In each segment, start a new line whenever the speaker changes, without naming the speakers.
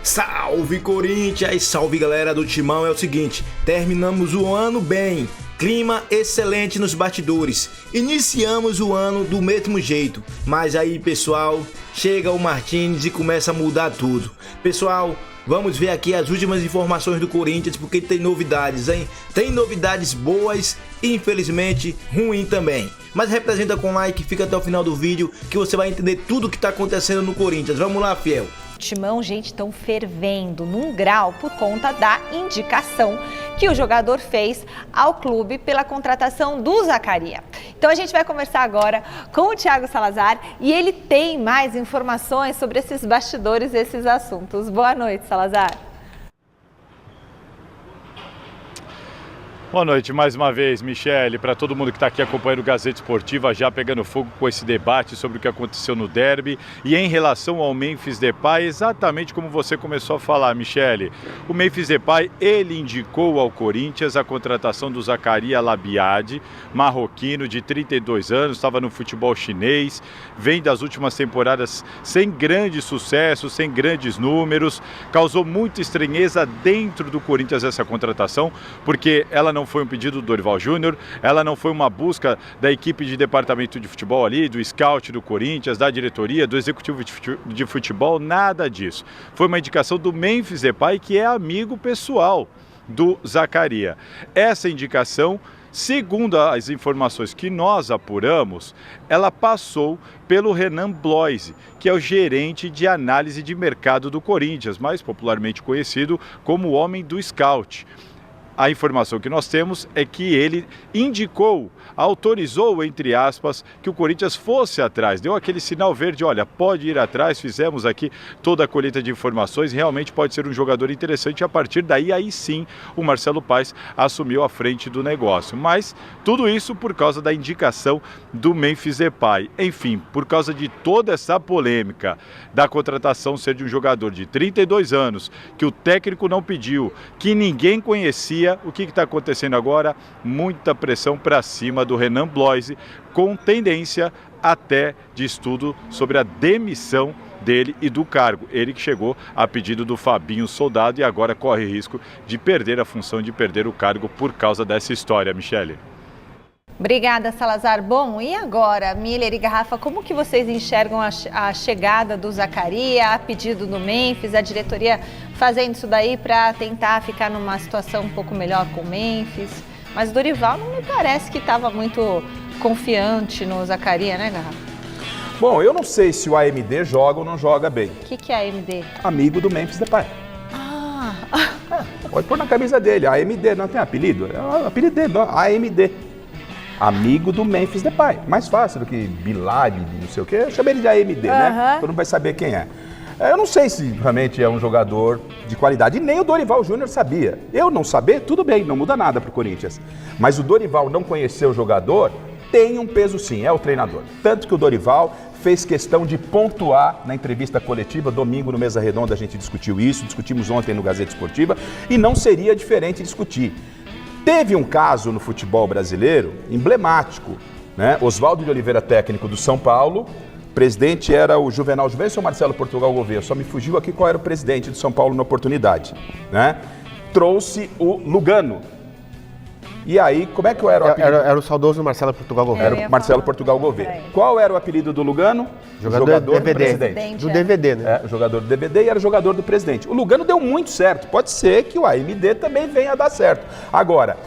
Salve Corinthians, salve galera do Timão. É o seguinte, terminamos o ano bem, clima excelente nos bastidores, iniciamos o ano do mesmo jeito, mas aí pessoal, chega o Martins e começa a mudar tudo. Pessoal, vamos ver aqui as últimas informações do Corinthians, porque tem novidades, hein? Tem novidades boas e infelizmente ruim também. Mas representa com like, fica até o final do vídeo que você vai entender tudo o que está acontecendo no Corinthians. Vamos lá, fiel.
Timão, gente, estão fervendo num grau por conta da indicação que o jogador fez ao clube pela contratação do Zaccaria. Então a gente vai conversar agora com o Thiago Salazar e ele tem mais informações sobre esses bastidores, esses assuntos. Boa noite, Salazar.
Boa noite mais uma vez, Michele, para todo mundo que está aqui acompanhando o Gazeta Esportiva, já pegando fogo com esse debate sobre o que aconteceu no derby e em relação ao Memphis Depay, exatamente como você começou a falar, Michele. O Memphis Depay, ele indicou ao Corinthians a contratação do Zaccaria Labiad, marroquino de 32 anos, estava no futebol chinês, vem das últimas temporadas sem grande sucesso, sem grandes números, causou muita estranheza dentro do Corinthians essa contratação, porque ela não foi um pedido do Dorival Júnior, ela não foi uma busca da equipe de departamento de futebol ali, do scout do Corinthians, da diretoria, do executivo de futebol, nada disso. Foi uma indicação do Memphis Depay, que é amigo pessoal do Zaccaria. Essa indicação, segundo as informações que nós apuramos, ela passou pelo Renan Bloise, que é o gerente de análise de mercado do Corinthians, mais popularmente conhecido como o homem do scout. A informação que nós temos é que ele indicou, autorizou, entre aspas, que o Corinthians fosse atrás. Deu aquele sinal verde, olha, pode ir atrás, fizemos aqui toda a colheita de informações, realmente pode ser um jogador interessante. E a partir daí, aí sim, o Marcelo Paes assumiu a frente do negócio. Mas tudo isso por causa da indicação do Memphis Depay. Enfim, por causa de toda essa polêmica da contratação ser de um jogador de 32 anos, que o técnico não pediu, que ninguém conhecia. O que está acontecendo agora? Muita pressão para cima do Renan Bloise, com tendência até de estudo sobre a demissão dele e do cargo. Ele que chegou a pedido do Fabinho Soldado e agora corre risco de perder a função, de perder o cargo por causa dessa história, Michele.
Obrigada, Salazar. Bom, e agora, Miller e Garrafa, como que vocês enxergam a chegada do Zaccaria, a pedido do Memphis, a diretoria fazendo isso daí para tentar ficar numa situação um pouco melhor com o Memphis? Mas o Dorival não me parece que estava muito confiante no Zaccaria, né, Garrafa?
Bom, eu não sei se o AMD joga ou não joga bem.
O que é AMD?
Amigo do Memphis Depay. Pode pôr na camisa dele, AMD, não tem apelido? É o apelido dele, não, AMD. Amigo do Memphis Depay. Mais fácil do que Bilal, não sei o quê. Eu chamei ele de AMD, né? Todo mundo vai saber quem é. Eu não sei se realmente é um jogador de qualidade. E nem o Dorival Júnior sabia. Eu não saber, tudo bem, não muda nada para o Corinthians. Mas o Dorival não conhecer o jogador tem um peso sim, é o treinador. Tanto que o Dorival fez questão de pontuar na entrevista coletiva, domingo no Mesa Redonda a gente discutiu isso, discutimos ontem no Gazeta Esportiva, e não seria diferente discutir. Teve um caso no futebol brasileiro emblemático, né? Oswaldo de Oliveira, técnico do São Paulo, presidente era o Juvenal Juvencio ou Marcelo Portugal Gouveia, só me fugiu aqui qual era o presidente do São Paulo na oportunidade, né? Trouxe o Lugano. E aí, como é que era o apelido?
Era o saudoso Marcelo Portugal Gouveia.
Era o Marcelo Portugal Gouveia. Qual era o apelido do Lugano?
Jogador do
presidente.
Do DVD, né?
O jogador do DVD e era o jogador do presidente. O Lugano deu muito certo. Pode ser que o AMD também venha a dar certo. Agora,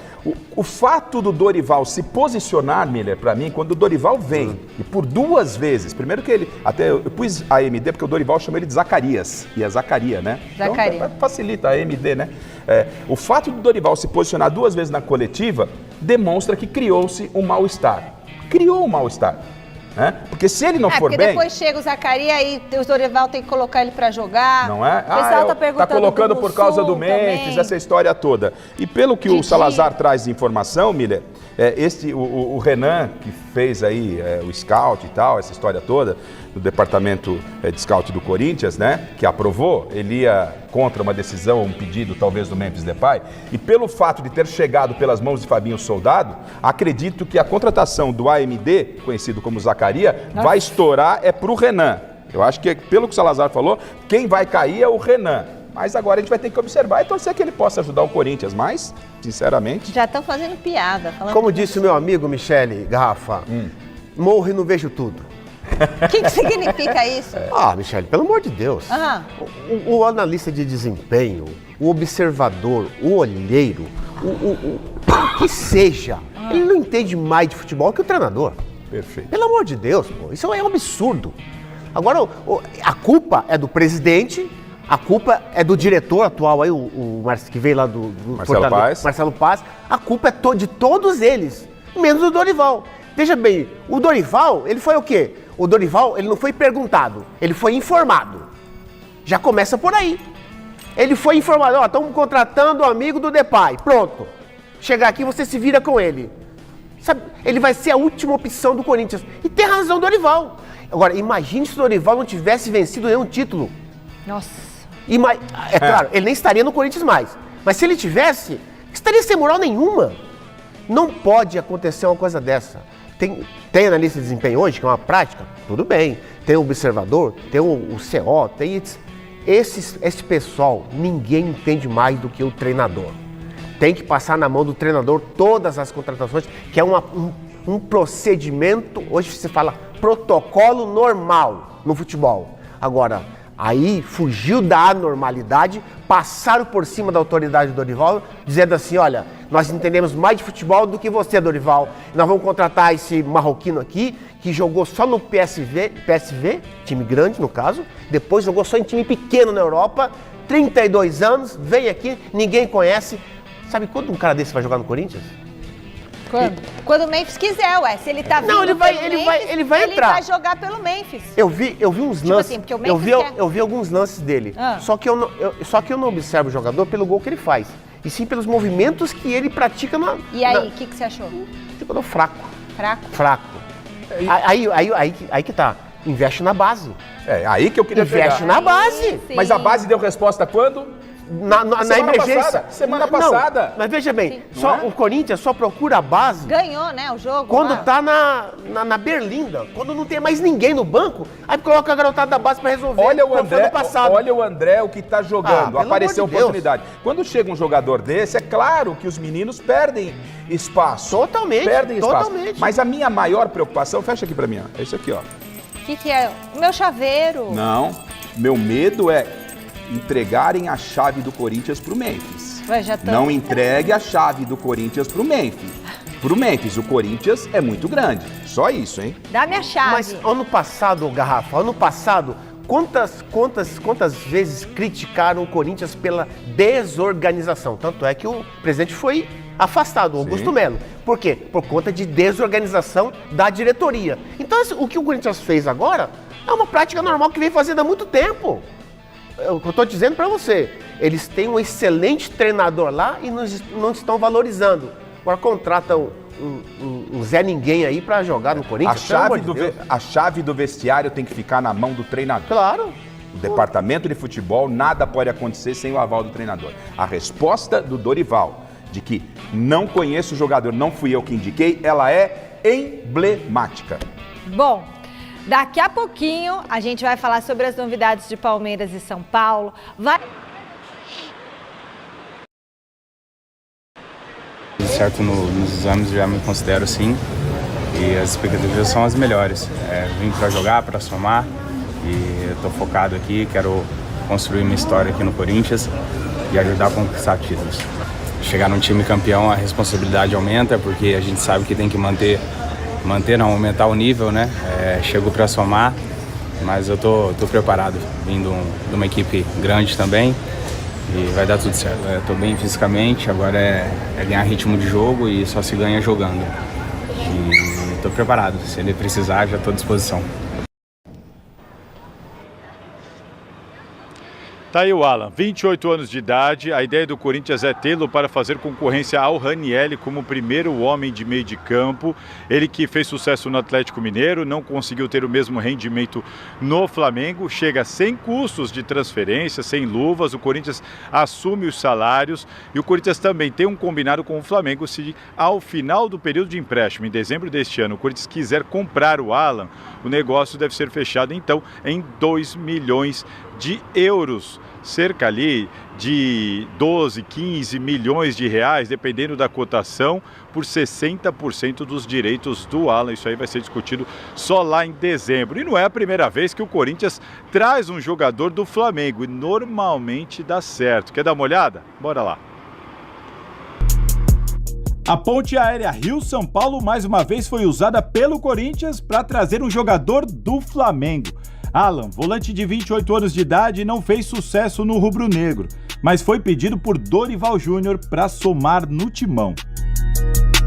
o fato do Dorival se posicionar, Miller, para mim, quando o Dorival vem, e por duas vezes, primeiro que ele, até eu pus AMD porque o Dorival chama ele de Zacarias, e é Zaccaria, né?
Zaccaria.
Então, facilita a AMD, né? O fato do Dorival se posicionar duas vezes na coletiva demonstra que criou-se um mal-estar. Criou um mal-estar. Né? Porque se ele não for
bem...
bem...
depois chega o Zaccaria e o Dorival tem que colocar ele para jogar.
Não é?
O pessoal tá perguntando
tá colocando por causa do Memphis,
também.
essa história toda. E pelo que o Salazar traz de informação, Miller, o Renan, que fez aí o scout e tal, essa história toda, do departamento de scout do Corinthians, né, que aprovou, ele ia contra uma decisão, um pedido talvez do Memphis Depay, e pelo fato de ter chegado pelas mãos de Fabinho Soldado, acredito que a contratação do AMD, conhecido como Zaccaria, vai estourar para o Renan. Eu acho que, pelo que o Salazar falou, quem vai cair é o Renan. Mas agora a gente vai ter que observar e torcer que ele possa ajudar o Corinthians, mas, sinceramente...
Já estão fazendo piada.
Como disse o meu amigo Michele Garrafa, morro e não vejo tudo.
O que significa isso?
Ah, Michele, pelo amor de Deus.
Aham.
O analista de desempenho, o observador, o olheiro, o que seja, ele não entende mais de futebol que o treinador.
Perfeito.
Pelo amor de Deus, pô, isso é um absurdo. Agora, a culpa é do presidente, a culpa é do diretor atual aí, que veio lá do
Marcelo Paz.
Marcelo Paz. A culpa é de todos eles, menos o Dorival. Veja bem, o Dorival, ele foi o quê? O Dorival, ele não foi perguntado, ele foi informado. Já começa por aí. Ele foi informado, ó, estamos contratando o amigo do Depay, pronto. Chegar aqui, você se vira com ele. Sabe, ele vai ser a última opção do Corinthians. E tem razão o Dorival. Agora, imagine se o Dorival não tivesse vencido nenhum título.
Nossa.
É claro, ele nem estaria no Corinthians mais. Mas se ele tivesse, estaria sem moral nenhuma. Não pode acontecer uma coisa dessa. Tem analista de desempenho hoje, que é uma prática, tudo bem. Tem o observador, tem o CO, tem esse pessoal, ninguém entende mais do que o treinador. Tem que passar na mão do treinador todas as contratações, que é um procedimento, hoje se fala protocolo normal no futebol. Agora, aí fugiu da anormalidade, passaram por cima da autoridade do Dorival, dizendo assim, olha, nós entendemos mais de futebol do que você, Dorival. Nós vamos contratar esse marroquino aqui, que jogou só no PSV, time grande no caso, depois jogou só em time pequeno na Europa, 32 anos, vem aqui, ninguém conhece. Sabe quando um cara desse vai jogar no Corinthians?
Quando o Memphis quiser, ué. Se ele tá vindo
ele vai
ele
entrar.
vai jogar pelo Memphis.
Eu vi uns lances.
Assim, porque o Memphis
eu vi alguns lances dele. Só que eu não observo o jogador pelo gol que ele faz, e sim pelos movimentos que ele pratica na.
E aí, o que você achou?
Jogador fraco.
Fraco?
Aí que tá. Investe na base.
É, aí que eu queria
Investe
pegar.
na base.
Sim.
Mas a base deu resposta quando?
Na emergência.
Semana passada.
Mas veja bem,
Não
o Corinthians só procura a base
Ganhou, né, o jogo?
quando
lá.
tá na Berlinda, quando não tem mais ninguém no banco, aí coloca a garotada da base pra resolver.
Olha o
como foi
André,
no passado.
olha o André, o que tá jogando.
pelo
Apareceu
amor de Deus.
oportunidade. Quando chega um jogador desse, é claro que os meninos perdem espaço.
Totalmente,
Perdem espaço.
totalmente.
Mas a minha maior preocupação, fecha aqui pra mim, ó. É isso aqui, ó.
O que é? O meu chaveiro.
Não, meu medo é entregarem a chave do Corinthians pro Memphis.
Ué, já tô...
Não entregue a chave do Corinthians pro Memphis. Pro Memphis, o Corinthians é muito grande. Só isso, hein?
Dá minha chave.
Mas ano passado, Garrafa, quantas vezes criticaram o Corinthians pela desorganização? Tanto é que o presidente foi afastado, o Augusto Melo. Por quê? Por conta de desorganização da diretoria. Então, o que o Corinthians fez agora é uma prática normal que vem fazendo há muito tempo. Eu estou dizendo para você, eles têm um excelente treinador lá e não estão valorizando. Agora contratam um Zé Ninguém aí para jogar no Corinthians.
A chave do vestiário tem que ficar na mão do treinador.
Claro.
O departamento de futebol, nada pode acontecer sem o aval do treinador. A resposta do Dorival, de que não conheço o jogador, não fui eu que indiquei, ela é emblemática.
Bom, daqui a pouquinho a gente vai falar sobre as novidades de Palmeiras e São Paulo.
Certo, nos exames já me considero assim, e as expectativas são as melhores. Vim para jogar, para somar, e eu tô focado aqui, quero construir uma história aqui no Corinthians e ajudar a conquistar títulos. Chegar num time campeão, a responsabilidade aumenta, porque a gente sabe que tem que não, aumentar o nível, né? Chego para somar, mas eu tô preparado, vindo de uma equipe grande também, e vai dar tudo certo. Estou bem fisicamente, agora é ganhar ritmo de jogo e só se ganha jogando. E estou preparado, se ele precisar, já estou à disposição.
Tá aí o Alan, 28 anos de idade, a ideia do Corinthians é tê-lo para fazer concorrência ao Ranieri como o primeiro homem de meio de campo. Ele que fez sucesso no Atlético Mineiro, não conseguiu ter o mesmo rendimento no Flamengo, chega sem custos de transferência, sem luvas, o Corinthians assume os salários e o Corinthians também tem um combinado com o Flamengo se ao final do período de empréstimo, em dezembro deste ano, o Corinthians quiser comprar o Alan, o negócio deve ser fechado então em 2 milhões de euros, cerca ali de 12, 15 milhões de reais, dependendo da cotação, por 60% dos direitos do Alan. Isso aí vai ser discutido só lá em dezembro. E não é a primeira vez que o Corinthians traz um jogador do Flamengo, e normalmente dá certo. Quer dar uma olhada? Bora lá. A ponte aérea Rio-São Paulo mais uma vez foi usada pelo Corinthians para trazer um jogador do Flamengo. Alan, volante de 28 anos de idade, não fez sucesso no rubro-negro, mas foi pedido por Dorival Júnior para somar no timão.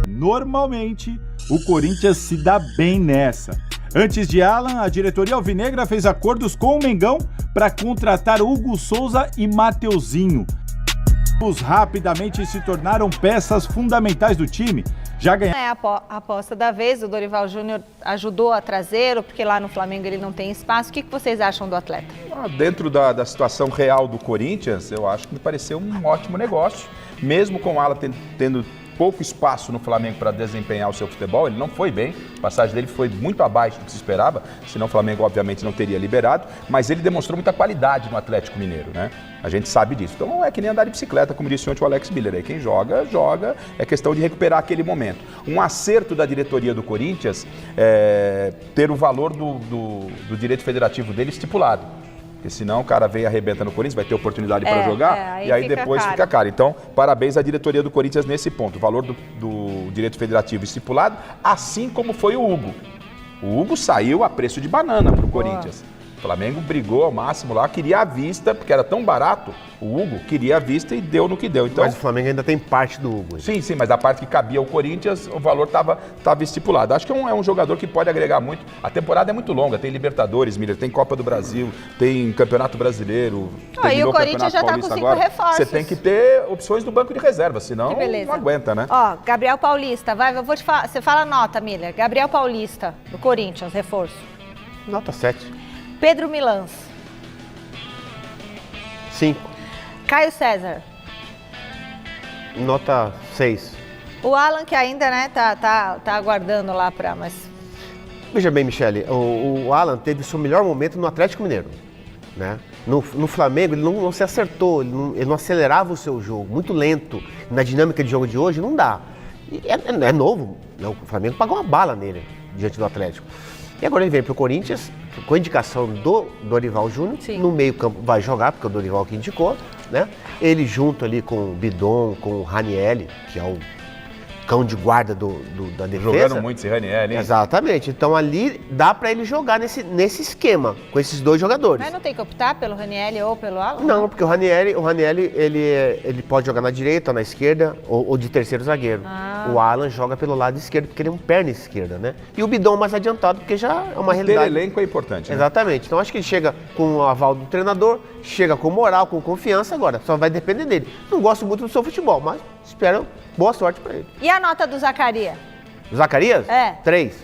Normalmente, o Corinthians se dá bem nessa. Antes de Alan, a diretoria alvinegra fez acordos com o Mengão para contratar Hugo Souza e Mateuzinho. Os rapidamente se tornaram peças fundamentais do time. Já ganharam.
É a aposta da vez, o Dorival Júnior ajudou a trazer, porque lá no Flamengo ele não tem espaço. O que vocês acham do atleta?
Dentro da situação real do Corinthians, eu acho que me pareceu um ótimo negócio. Mesmo com o Alan tendo pouco espaço no Flamengo para desempenhar o seu futebol, ele não foi bem, a passagem dele foi muito abaixo do que se esperava, senão o Flamengo obviamente não teria liberado, mas ele demonstrou muita qualidade no Atlético Mineiro, né? A gente sabe disso. Então não é que nem andar de bicicleta, como disse ontem o Alex Miller, aí quem joga, joga, é questão de recuperar aquele momento. Um acerto da diretoria do Corinthians é ter o valor do direito federativo dele estipulado. Porque senão o cara vem e arrebenta no Corinthians, vai ter oportunidade para jogar, e aí depois fica caro. Então, parabéns à diretoria do Corinthians nesse ponto. O valor do direito federativo estipulado, assim como foi o Hugo. O Hugo saiu a preço de banana para o Corinthians. O Flamengo brigou ao máximo lá, queria à vista, porque era tão barato, o Hugo queria à vista e deu no que deu. Então,
mas o Flamengo ainda tem parte do Hugo.
Sim, mas da parte que cabia ao Corinthians, o valor estava estipulado. Acho que é um jogador que pode agregar muito. A temporada é muito longa, tem Libertadores, Miller, tem Copa do Brasil, tem Campeonato Brasileiro,
e o Corinthians já está com 5 reforços.
Você tem que ter opções do banco de reserva, senão não aguenta, né?
Ó, Gabriel Paulista, eu vou te falar, você fala nota, Miller. Gabriel Paulista, do Corinthians, reforço.
Nota 7.
Pedro Milans.
5.
Caio César.
Nota 6.
O Alan, que ainda, né, tá aguardando lá mas...
Veja bem, Michele, o Alan teve seu melhor momento no Atlético Mineiro, né? No Flamengo ele não se acertou, ele não acelerava o seu jogo, muito lento. Na dinâmica de jogo de hoje não dá. É novo, né? O Flamengo pagou uma bala nele, diante do Atlético. E agora ele vem para o Corinthians, com a indicação do Dorival Júnior, no meio campo vai jogar, porque é o Dorival que indicou, né? Ele junto ali com o Bidon, com o Ranielli, que é o cão de guarda da defesa.
Jogando muito esse Ranielli, hein?
Exatamente. Então ali dá para ele jogar nesse esquema, com esses dois jogadores.
Mas não tem que optar pelo Ranielli ou pelo Alan?
Não, porque o Ranielli ele pode jogar na direita ou na esquerda, ou de terceiro zagueiro. O Alan joga pelo lado esquerdo, porque ele é um perna esquerda, né? E o Bidon mais adiantado, porque já é uma realidade.
Ter elenco é importante, né?
Exatamente. Então acho que ele chega com o aval do treinador, chega com moral, com confiança, agora só vai depender dele. Não gosto muito do seu futebol, mas espero boa sorte para ele.
E a nota do Zacarias?
Zacarias? 3.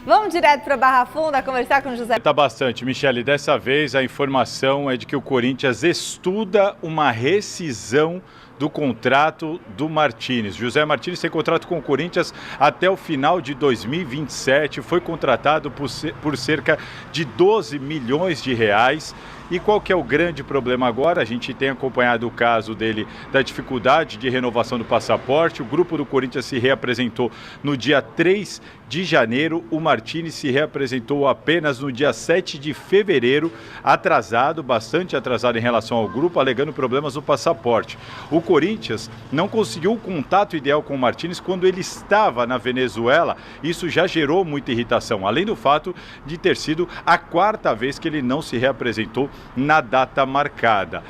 Vamos direto para Barra Funda conversar com o José.
Tá bastante, Michele. Dessa vez a informação é de que o Corinthians estuda uma rescisão do contrato do Martínez. José Martínez tem contrato com o Corinthians até o final de 2027. Foi contratado por cerca de 12 milhões de reais. E qual que é o grande problema agora? A gente tem acompanhado o caso dele, da dificuldade de renovação do passaporte. O grupo do Corinthians se reapresentou no dia 3 de janeiro. O Martínez se reapresentou apenas no dia 7 de fevereiro, atrasado, bastante atrasado em relação ao grupo, alegando problemas no passaporte. O Corinthians não conseguiu o contato ideal com o Martínez quando ele estava na Venezuela. Isso já gerou muita irritação, além do fato de ter sido a 4ª vez que ele não se reapresentou na data marcada.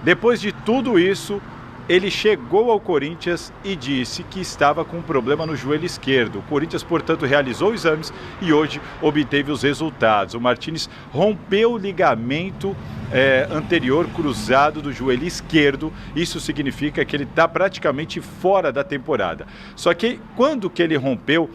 Depois de tudo isso, ele chegou ao Corinthians e disse que estava com um problema no joelho esquerdo. O Corinthians, portanto, realizou exames e hoje obteve os resultados. O Martínez rompeu o ligamento anterior cruzado do joelho esquerdo. Isso significa que ele está praticamente fora da temporada. Só que quando que ele rompeu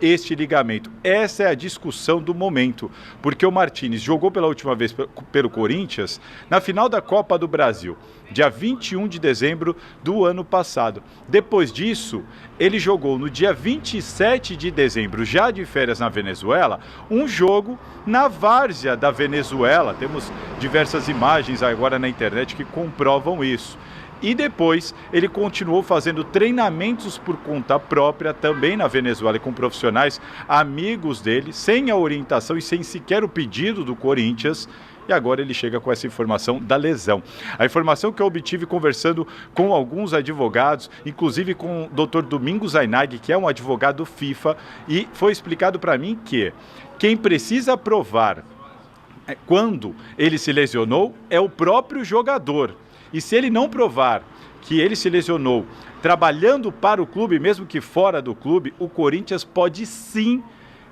este ligamento? Essa é a discussão do momento, porque o Martínez jogou pela última vez pelo Corinthians na final da Copa do Brasil. dia 21 de dezembro do ano passado. Depois disso, ele jogou no dia 27 de dezembro, já de férias na Venezuela, um jogo na várzea da Venezuela. Temos diversas imagens agora na internet que comprovam isso. E depois ele continuou fazendo treinamentos por conta própria, também na Venezuela, com profissionais amigos dele, sem a orientação e sem sequer o pedido do Corinthians. E agora ele chega com essa informação da lesão. A informação que eu obtive conversando com alguns advogados, inclusive com o Dr. Domingos Zainag, que é um advogado FIFA, e foi explicado para mim que quem precisa provar quando ele se lesionou é o próprio jogador. E se ele não provar que ele se lesionou trabalhando para o clube, mesmo que fora do clube, o Corinthians pode sim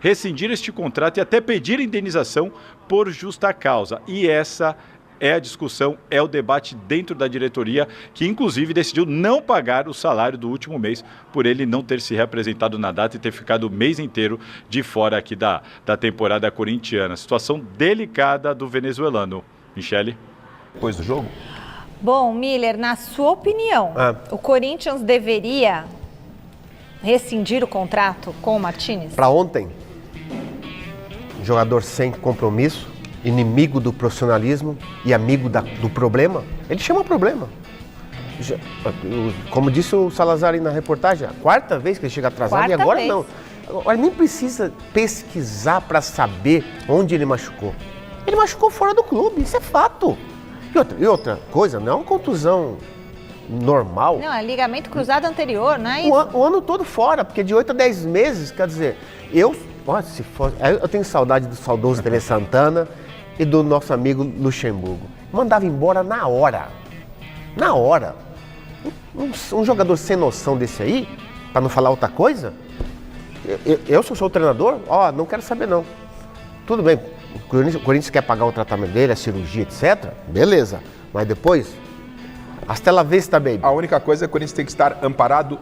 rescindir este contrato e até pedir indenização por justa causa. E essa é a discussão, é o debate dentro da diretoria, que inclusive decidiu não pagar o salário do último mês por ele não ter se reapresentado na data e ter ficado o mês inteiro de fora aqui da temporada corintiana. Situação delicada do venezuelano. Michele?
Depois do jogo?
Bom, Miller, na sua opinião, o Corinthians deveria rescindir o contrato com o Martínez?
Para ontem, jogador sem compromisso, inimigo do profissionalismo e amigo do problema, ele chama problema. Como disse o Salazar aí na reportagem, a quarta vez que ele chega atrasado e agora não. Agora nem precisa pesquisar para saber onde ele machucou. Ele machucou fora do clube, isso é fato. E outra coisa, não é uma contusão normal.
Não, é ligamento cruzado anterior, não é isso?
O ano todo fora, porque de 8 a 10 meses, quer dizer, eu tenho saudade do saudoso Tele Santana e do nosso amigo Luxemburgo. Mandava embora na hora. Na hora. Um jogador sem noção desse aí, para não falar outra coisa, eu se eu sou o treinador, não quero saber não. Tudo bem, o Corinthians quer pagar o tratamento dele, a cirurgia, etc. Beleza, mas depois, hasta la vista, baby.
A única coisa é que o Corinthians tem que estar amparado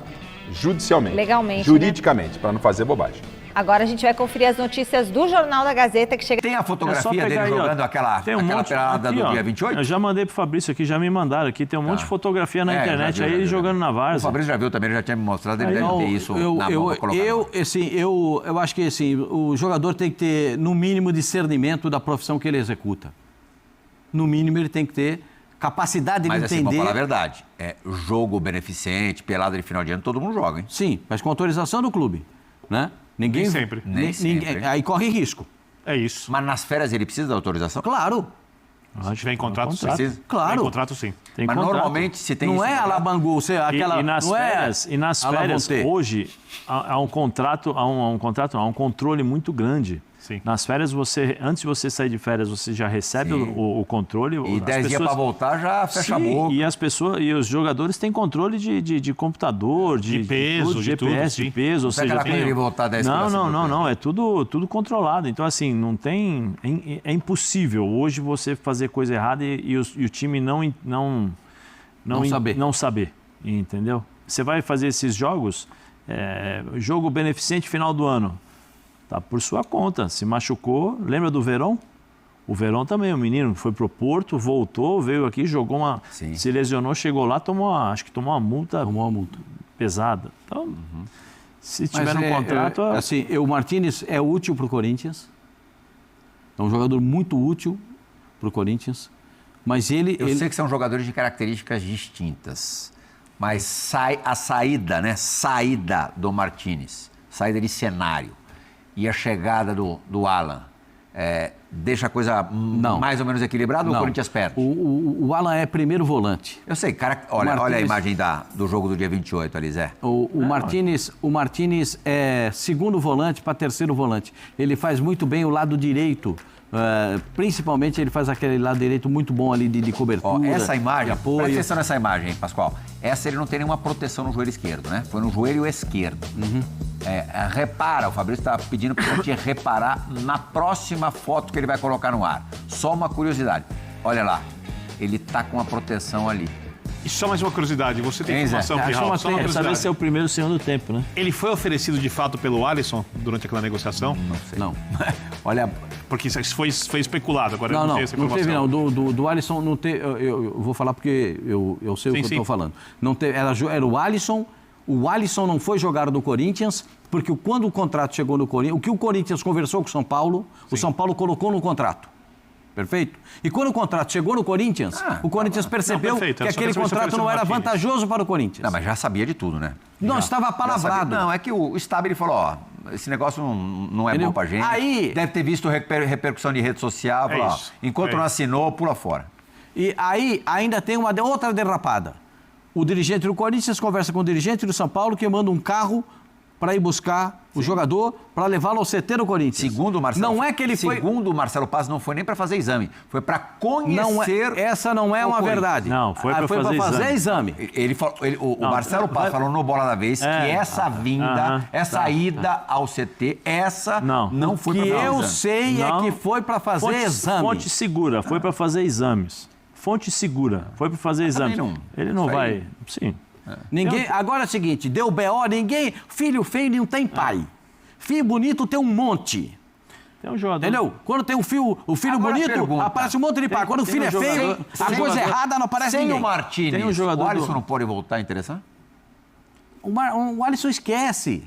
judicialmente.
Legalmente,
juridicamente, para não fazer bobagem.
Agora a gente vai conferir as notícias do Jornal da Gazeta que chega...
Tem a fotografia dele jogando aquela pelada do dia 28?
Eu já mandei pro Fabrício aqui, já me mandaram aqui. Tem um monte de fotografia na internet aí, ele jogando na várzea.
O Fabrício já viu também, ele já tinha me mostrado, ele deve ter isso na mão pra colocar.
Eu acho que assim, o jogador tem que ter, no mínimo, discernimento da profissão que ele executa. No mínimo, ele tem que ter capacidade de entender...
Mas assim, vamos falar a verdade, jogo beneficente, pelada de final de ano, todo mundo joga, hein?
Sim, mas com autorização do clube, né?
Nem sempre.
Nem sempre.
Aí corre risco.
É isso.
Mas nas férias ele precisa da autorização?
Claro.
A gente tem contrato, sim.
Claro.
Tem contrato, sim.
Tem
mas
contrato.
Normalmente se tem...
Não é a Labangu, aquela...
E nas férias, hoje, há um controle muito grande. Sim. Nas férias, antes de você sair de férias, você já recebe o controle.
E 10 dias para voltar já fecha a boca.
E os jogadores têm controle de computador, de peso, de GPS, de peso. Ou seja,
voltar 10
não. É tudo controlado. Então, assim, não tem... É impossível hoje você fazer coisa errada e o time não saber, entendeu? Você vai fazer esses jogos, jogo beneficente final do ano. Tá por sua conta, se machucou, lembra do Verón? O Verón também, o menino foi pro Porto, voltou, veio aqui, jogou se lesionou, chegou lá, acho que tomou uma multa pesada. Então, se tiver um contrato...
Assim, o Martínez é útil pro Corinthians, é um jogador muito útil pro Corinthians, mas
Eu sei que são jogadores de características distintas, mas a saída do Martínez, saída de cenário, e a chegada do Alan deixa a coisa mais ou menos equilibrada ou o Corinthians perde?
O Alan é primeiro volante.
Eu sei, olha a imagem do jogo do dia 28 ali, Zé.
O Martínez é segundo volante para terceiro volante. Ele faz muito bem o lado direito. Principalmente ele faz aquele lado direito muito bom ali de cobertura.
Essa imagem,
de apoio.
presta atenção nessa imagem, hein, Pascoal. Essa ele não tem nenhuma proteção no joelho esquerdo, né? Foi no joelho esquerdo. Repara, o Fabrício está pedindo para a gente reparar na próxima foto que ele vai colocar no ar. Só uma curiosidade. Olha lá, ele tá com a proteção ali.
E só mais uma curiosidade, você tem informação, Pirral? Só uma curiosidade.
Saber se é o primeiro ou o segundo tempo, né?
Ele foi oferecido de fato pelo Alisson durante aquela negociação?
Não sei.
Não. Olha,
Porque isso foi especulado, agora
Não,
eu não
não,
tenho essa
não
informação.
teve não. Do Alisson não teve. Eu vou falar porque eu sei o que eu estou falando. Não teve, era o Alisson. O Alisson não foi jogar no Corinthians, porque quando o contrato chegou no Corinthians, o que o Corinthians conversou com o São Paulo, o São Paulo colocou no contrato. Perfeito? E quando o contrato chegou no Corinthians, o Corinthians percebeu que aquele contrato não era vantajoso para o Corinthians.
Não, mas já sabia de tudo, né?
Não, estava apalavrado.
Não, é que o Stabile falou, ó, esse negócio não é bom pra gente.
Aí,
deve ter visto repercussão de rede social, falou, ó, enquanto não assinou, pula fora.
E aí ainda tem uma outra derrapada. O dirigente do Corinthians conversa com o dirigente do São Paulo que manda um carro para ir buscar o jogador para levá-lo ao CT do Corinthians.
Segundo o Marcelo,
não é que ele foi...
Segundo o Marcelo Paz, não foi nem para fazer exame, foi para conhecer.
Essa não é uma verdade.
Não, foi para fazer
exame.
Ele falou, o Marcelo Paz falou no Bola da Vez que essa vinda, essa ida ao CT, não foi para fazer exame.
O que eu sei é que foi para fazer exame.
Fonte segura, foi para fazer exames. Fonte segura, foi para fazer exames. Ele não vai... Sim.
Ninguém, agora é o seguinte, deu BO, ninguém... Filho feio não tem pai. Filho bonito tem um monte.
Tem um jogador.
Entendeu? Quando tem o filho
Agora
bonito, aparece um monte de pai. Quando o filho é feio, a coisa errada não aparece ninguém.
Sem o Martínez,
tem um jogador
o Alisson não pode voltar a interessar?
O Alisson esquece.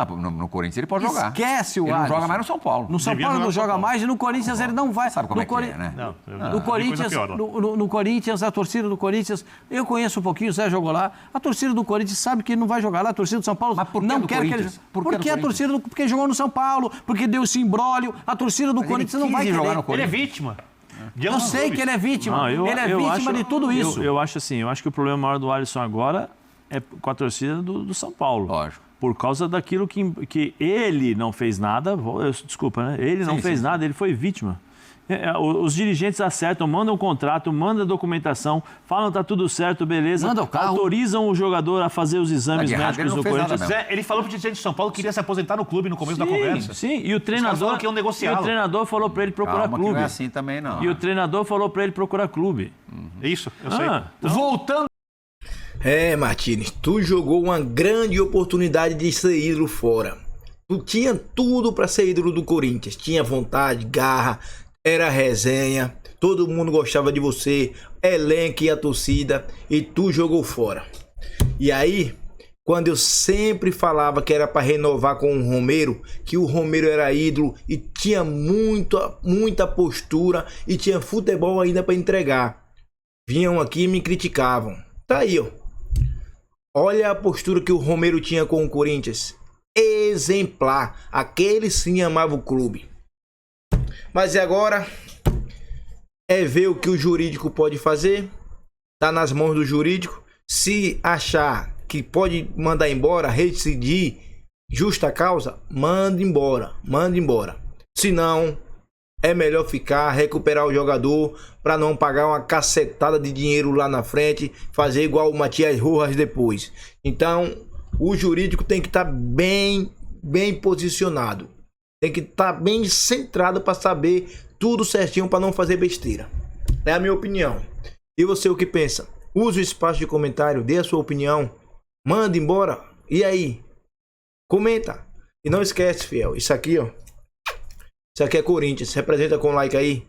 Ah, no Corinthians ele pode jogar.
Esquece o
Ele
Alisson.
não joga mais no São Paulo.
No São Paulo não joga mais e no Corinthians ele não vai.
Sabe como é que é, né?
No Corinthians, a torcida do Corinthians, eu conheço um pouquinho, o Zé jogou lá, a torcida do Corinthians sabe que ele não vai jogar lá, a torcida do São Paulo não quer que ele... Porque a torcida porque jogou no São Paulo, porque deu esse imbróglio, a torcida do Corinthians não vai querer.
Jogar no Corinthians. Ele é vítima.
Eu sei que ele é vítima. Ele é vítima de tudo isso.
Eu acho assim, eu acho que o problema maior do Alisson agora é com a torcida do São Paulo.
Lógico.
Por causa daquilo que ele não fez nada, desculpa, né? Ele não fez nada, ele foi vítima. Os dirigentes acertam, mandam um contrato, mandam a documentação, falam tá tudo certo, beleza.
Manda o carro.
Autorizam o jogador a fazer os exames médicos do Corinthians.
Ele falou pro dirigente de São Paulo que queria se aposentar no clube no começo da conversa.
Sim, e o treinador falou para ele procurar clube.
Não é assim também, não.
E o treinador falou para ele procurar clube.
Isso, eu sei.
Então...
Voltando.
Martínez, tu jogou uma grande oportunidade de ser ídolo fora. Tu tinha tudo para ser ídolo do Corinthians. Tinha vontade, garra, era resenha, todo mundo gostava de você, elenco e a torcida, e tu jogou fora. E aí, quando eu sempre falava que era para renovar com o Romero, que o Romero era ídolo e tinha muita postura e tinha futebol ainda para entregar, vinham aqui e me criticavam. Tá aí, ó. Olha a postura que o Romero tinha com o Corinthians. Exemplar. Aquele sim amava o clube. Mas e agora? É ver o que o jurídico pode fazer. Tá nas mãos do jurídico. Se achar que pode mandar embora, rescindir, justa causa, manda embora. Manda embora. Se não, é melhor ficar, recuperar o jogador para não pagar uma cacetada de dinheiro lá na frente, fazer igual o Matias Rojas depois. Então, o jurídico tem que estar bem posicionado. Tem que estar bem centrado para saber tudo certinho para não fazer besteira. É a minha opinião. E você o que pensa? Use o espaço de comentário, dê a sua opinião, manda embora. E aí? Comenta. E não esquece, fiel, isso aqui, ó. Isso aqui é Corinthians. Representa com like aí.